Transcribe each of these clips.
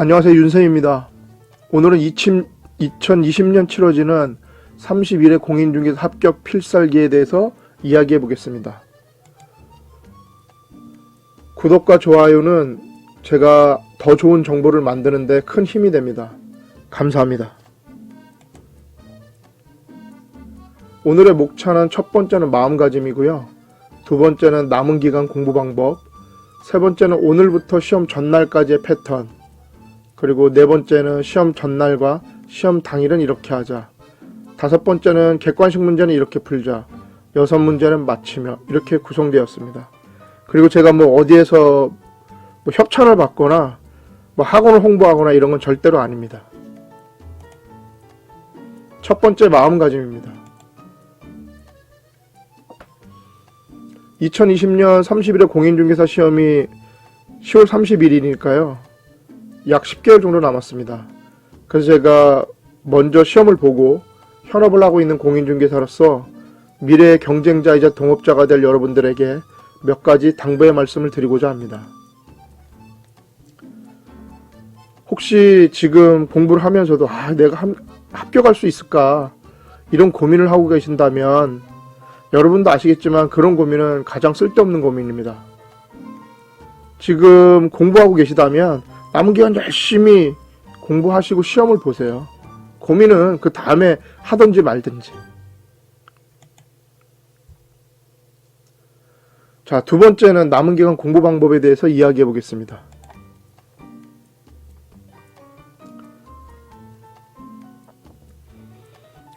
안녕하세요, 윤쌤입니다. 오늘은 2020년 치러지는 31회 공인중개사 합격 필살기에 대해서 이야기해 보겠습니다. 구독과 좋아요는 제가 더 좋은 정보를 만드는 데 큰 힘이 됩니다. 감사합니다. 오늘의 목차는 첫 번째는 마음가짐이고요. 두 번째는 남은 기간 공부 방법, 세 번째는 오늘부터 시험 전날까지의 패턴, 그리고 네 번째는 시험 전날과 시험 당일은 이렇게 하자, 다섯 번째는 객관식 문제는 이렇게 풀자, 여섯 문제는 맞히며, 이렇게 구성되었습니다. 그리고 제가 어디에서 협찬을 받거나 학원을 홍보하거나 이런 건 절대로 아닙니다. 첫 번째, 마음가짐입니다. 2020년 31회 공인중개사 시험이 10월 30일이니까요. 약 10개월 정도 남았습니다. 그래서 제가 먼저 시험을 보고 현업을 하고 있는 공인중개사로서 미래의 경쟁자이자 동업자가 될 여러분들에게 몇 가지 당부의 말씀을 드리고자 합니다. 혹시 지금 공부를 하면서도 내가 합격할 수 있을까 이런 고민을 하고 계신다면 여러분도 아시겠지만 그런 고민은 가장 쓸데없는 고민입니다. 지금 공부하고 계시다면 남은 기간 열심히 공부하시고 시험을 보세요. 고민은 그 다음에 하든지 말든지. 자, 두 번째는 남은 기간 공부 방법에 대해서 이야기해 보겠습니다.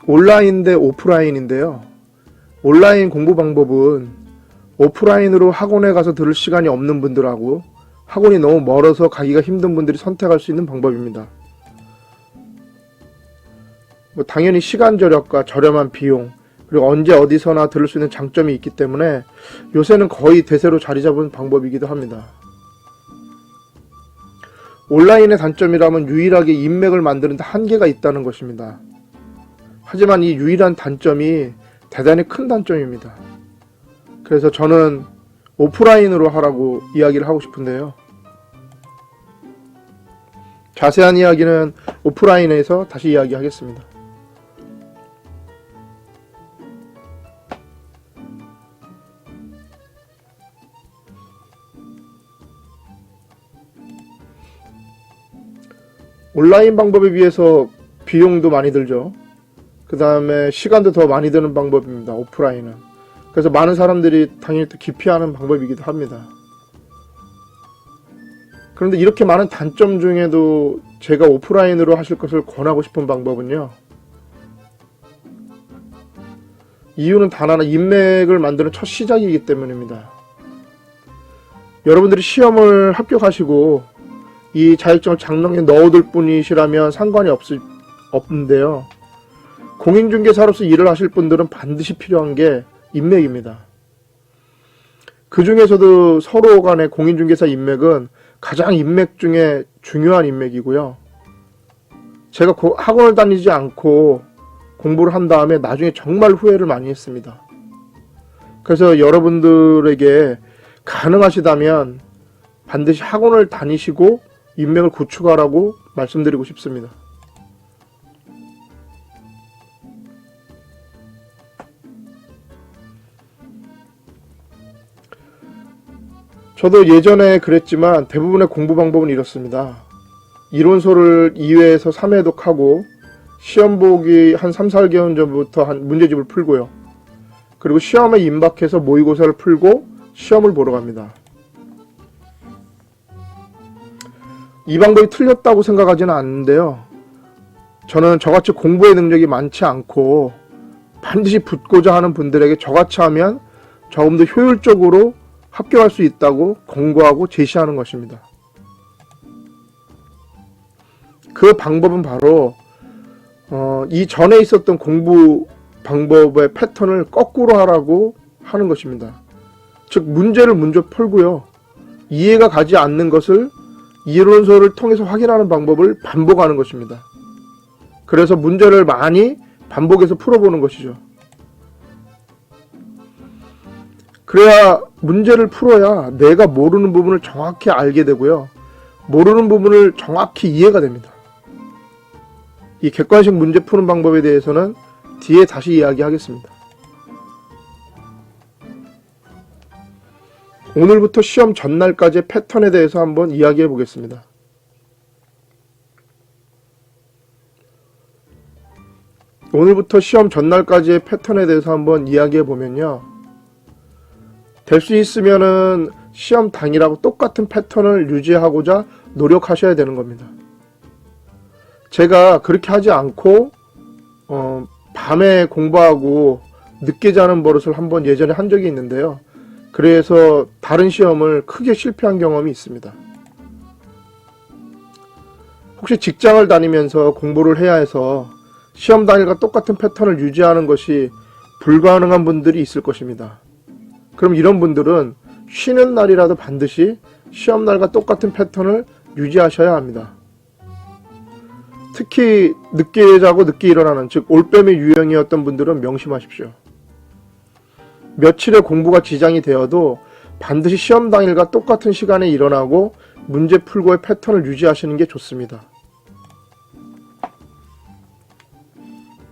온라인 대 오프라인인데요. 온라인 공부 방법은 오프라인으로 학원에 가서 들을 시간이 없는 분들하고 학원이 너무 멀어서 가기가 힘든 분들이 선택할 수 있는 방법입니다. 당연히 시간 절약과 저렴한 비용, 그리고 언제 어디서나 들을 수 있는 장점이 있기 때문에 요새는 거의 대세로 자리 잡은 방법이기도 합니다. 온라인의 단점이라면 유일하게 인맥을 만드는 데 한계가 있다는 것입니다. 하지만 이 유일한 단점이 대단히 큰 단점입니다. 그래서 저는 오프라인으로 하라고 이야기를 하고 싶은데요. 자세한 이야기는 오프라인에서 다시 이야기하겠습니다. 온라인 방법에 비해서 비용도 많이 들죠. 그 다음에 시간도 더 많이 드는 방법입니다. 오프라인은. 그래서 많은 사람들이 당연히 또 기피하는 방법이기도 합니다. 그런데 이렇게 많은 단점 중에도 제가 오프라인으로 하실 것을 권하고 싶은 방법은요. 이유는 단 하나, 인맥을 만드는 첫 시작이기 때문입니다. 여러분들이 시험을 합격하시고 이 자격증을 장롱에 넣어둘 뿐이시라면 상관이 없는데요. 공인중개사로서 일을 하실 분들은 반드시 필요한 게 인맥입니다. 그 중에서도 서로 간의 공인중개사 인맥은 가장 인맥 중에 중요한 인맥이고요. 제가 학원을 다니지 않고 공부를 한 다음에 나중에 정말 후회를 많이 했습니다. 그래서 여러분들에게 가능하시다면 반드시 학원을 다니시고 인맥을 구축하라고 말씀드리고 싶습니다. 저도 예전에 그랬지만 대부분의 공부 방법은 이렇습니다. 이론서를 2회에서 3회독 하고 시험 보기 한 3, 4개월 전부터 문제집을 풀고요. 그리고 시험에 임박해서 모의고사를 풀고 시험을 보러 갑니다. 이 방법이 틀렸다고 생각하지는 않는데요. 저는 저같이 공부의 능력이 많지 않고 반드시 붙고자 하는 분들에게 저같이 하면 조금 더 효율적으로 합격할 수 있다고 권고하고 제시하는 것입니다. 그 방법은 바로 이전에 있었던 공부 방법의 패턴을 거꾸로 하라고 하는 것입니다. 즉 문제를 먼저 풀고요. 이해가 가지 않는 것을 이론서를 통해서 확인하는 방법을 반복하는 것입니다. 그래서 문제를 많이 반복해서 풀어보는 것이죠. 그래야 문제를 풀어야 내가 모르는 부분을 정확히 알게 되고요. 모르는 부분을 정확히 이해가 됩니다. 이 객관식 문제 푸는 방법에 대해서는 뒤에 다시 이야기하겠습니다. 오늘부터 시험 전날까지의 패턴에 대해서 한번 이야기해 보겠습니다. 오늘부터 시험 전날까지의 패턴에 대해서 한번 이야기해 보면요. 될 수 있으면은 시험 당일하고 똑같은 패턴을 유지하고자 노력하셔야 되는 겁니다. 제가 그렇게 하지 않고 밤에 공부하고 늦게 자는 버릇을 한번 예전에 한 적이 있는데요. 그래서 다른 시험을 크게 실패한 경험이 있습니다. 혹시 직장을 다니면서 공부를 해야 해서 시험 당일과 똑같은 패턴을 유지하는 것이 불가능한 분들이 있을 것입니다. 그럼 이런 분들은 쉬는 날이라도 반드시 시험 날과 똑같은 패턴을 유지하셔야 합니다. 특히 늦게 자고 늦게 일어나는, 즉 올빼미 유형이었던 분들은 명심하십시오. 며칠의 공부가 지장이 되어도 반드시 시험 당일과 똑같은 시간에 일어나고 문제 풀고의 패턴을 유지하시는 게 좋습니다.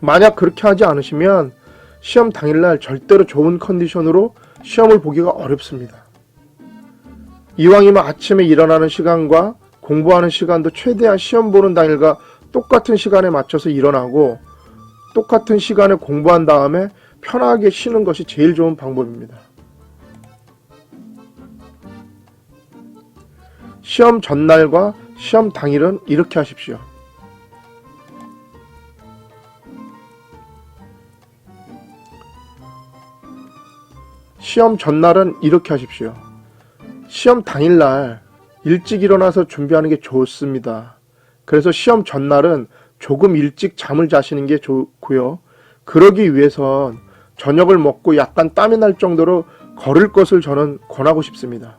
만약 그렇게 하지 않으시면 시험 당일날 절대로 좋은 컨디션으로 시험을 보기가 어렵습니다. 이왕이면 아침에 일어나는 시간과 공부하는 시간도 최대한 시험 보는 당일과 똑같은 시간에 맞춰서 일어나고 똑같은 시간에 공부한 다음에 편하게 쉬는 것이 제일 좋은 방법입니다. 시험 전날과 시험 당일은 이렇게 하십시오. 시험 전날은 이렇게 하십시오. 시험 당일날 일찍 일어나서 준비하는 게 좋습니다. 그래서 시험 전날은 조금 일찍 잠을 자시는 게 좋고요. 그러기 위해선 저녁을 먹고 약간 땀이 날 정도로 걸을 것을 저는 권하고 싶습니다.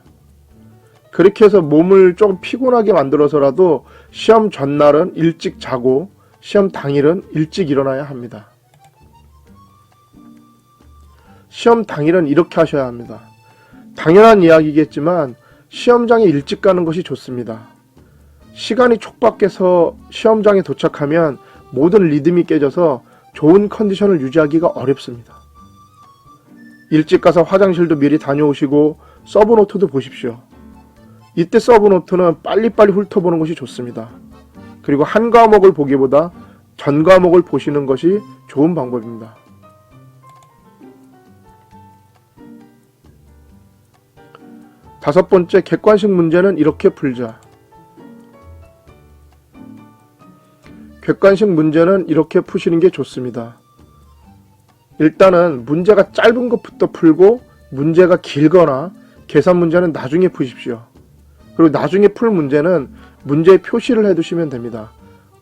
그렇게 해서 몸을 조금 피곤하게 만들어서라도 시험 전날은 일찍 자고 시험 당일은 일찍 일어나야 합니다. 시험 당일은 이렇게 하셔야 합니다. 당연한 이야기겠지만 시험장에 일찍 가는 것이 좋습니다. 시간이 촉박해서 시험장에 도착하면 모든 리듬이 깨져서 좋은 컨디션을 유지하기가 어렵습니다. 일찍 가서 화장실도 미리 다녀오시고 서브노트도 보십시오. 이때 서브노트는 빨리빨리 훑어보는 것이 좋습니다. 그리고 한 과목을 보기보다 전 과목을 보시는 것이 좋은 방법입니다. 다섯 번째, 객관식 문제는 이렇게 풀자. 객관식 문제는 이렇게 푸시는 게 좋습니다. 일단은 문제가 짧은 것부터 풀고 문제가 길거나 계산 문제는 나중에 푸십시오. 그리고 나중에 풀 문제는 문제에 표시를 해두시면 됩니다.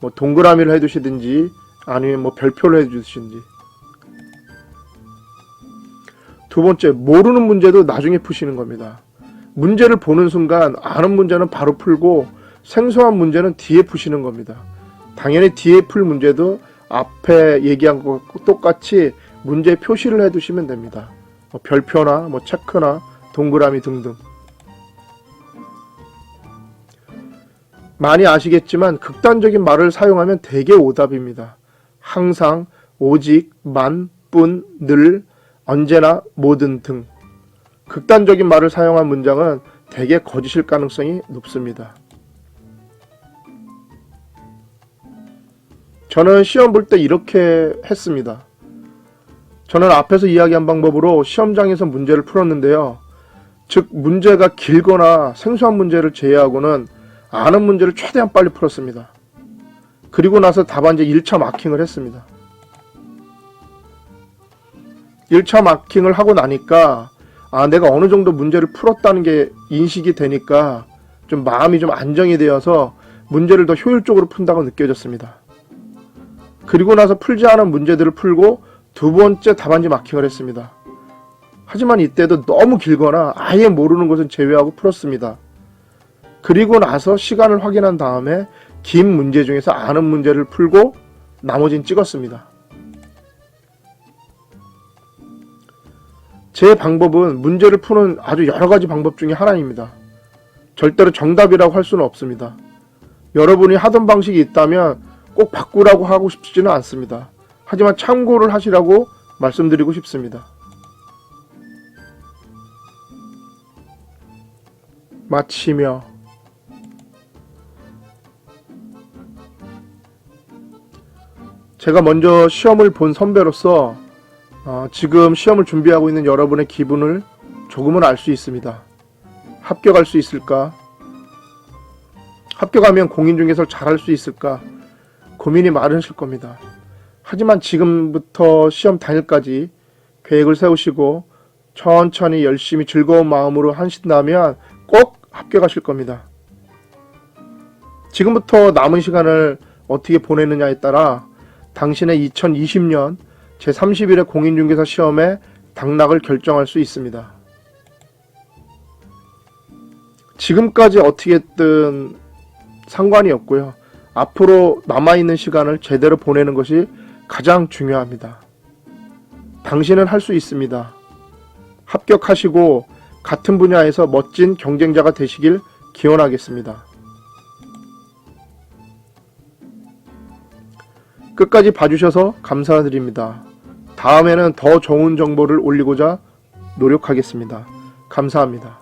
뭐 동그라미를 해두시든지 아니면 뭐 별표를 해두시든지. 두 번째, 모르는 문제도 나중에 푸시는 겁니다. 문제를 보는 순간 아는 문제는 바로 풀고 생소한 문제는 뒤에 푸시는 겁니다. 당연히 뒤에 풀 문제도 앞에 얘기한 것과 똑같이 문제에 표시를 해두시면 됩니다. 뭐 별표나 뭐 체크나 동그라미 등등. 많이 아시겠지만 극단적인 말을 사용하면 대개 오답입니다. 항상, 오직, 만, 뿐, 늘, 언제나, 모든 등. 극단적인 말을 사용한 문장은 대개 거짓일 가능성이 높습니다. 저는 시험 볼 때 이렇게 했습니다. 저는 앞에서 이야기한 방법으로 시험장에서 문제를 풀었는데요. 즉 문제가 길거나 생소한 문제를 제외하고는 아는 문제를 최대한 빨리 풀었습니다. 그리고 나서 답안지 1차 마킹을 했습니다. 1차 마킹을 하고 나니까 내가 어느 정도 문제를 풀었다는 게 인식이 되니까 좀 마음이 좀 안정이 되어서 문제를 더 효율적으로 푼다고 느껴졌습니다. 그리고 나서 풀지 않은 문제들을 풀고 두 번째 답안지 마킹을 했습니다. 하지만 이때도 너무 길거나 아예 모르는 것은 제외하고 풀었습니다. 그리고 나서 시간을 확인한 다음에 긴 문제 중에서 아는 문제를 풀고 나머지는 찍었습니다. 제 방법은 문제를 푸는 아주 여러 가지 방법 중에 하나입니다. 절대로 정답이라고 할 수는 없습니다. 여러분이 하던 방식이 있다면 꼭 바꾸라고 하고 싶지는 않습니다. 하지만 참고를 하시라고 말씀드리고 싶습니다. 마치며 제가 먼저 시험을 본 선배로서 지금 시험을 준비하고 있는 여러분의 기분을 조금은 알 수 있습니다. 합격할 수 있을까? 합격하면 공인중개사를 잘할 수 있을까? 고민이 많으실 겁니다. 하지만 지금부터 시험 당일까지 계획을 세우시고 천천히 열심히 즐거운 마음으로 하신다면 꼭 합격하실 겁니다. 지금부터 남은 시간을 어떻게 보내느냐에 따라 당신의 2020년 제31회 공인중개사 시험의 당락을 결정할 수 있습니다. 지금까지 어떻게 했든 상관이 없고요. 앞으로 남아있는 시간을 제대로 보내는 것이 가장 중요합니다. 당신은 할 수 있습니다. 합격하시고 같은 분야에서 멋진 경쟁자가 되시길 기원하겠습니다. 끝까지 봐주셔서 감사드립니다. 다음에는 더 좋은 정보를 올리고자 노력하겠습니다. 감사합니다.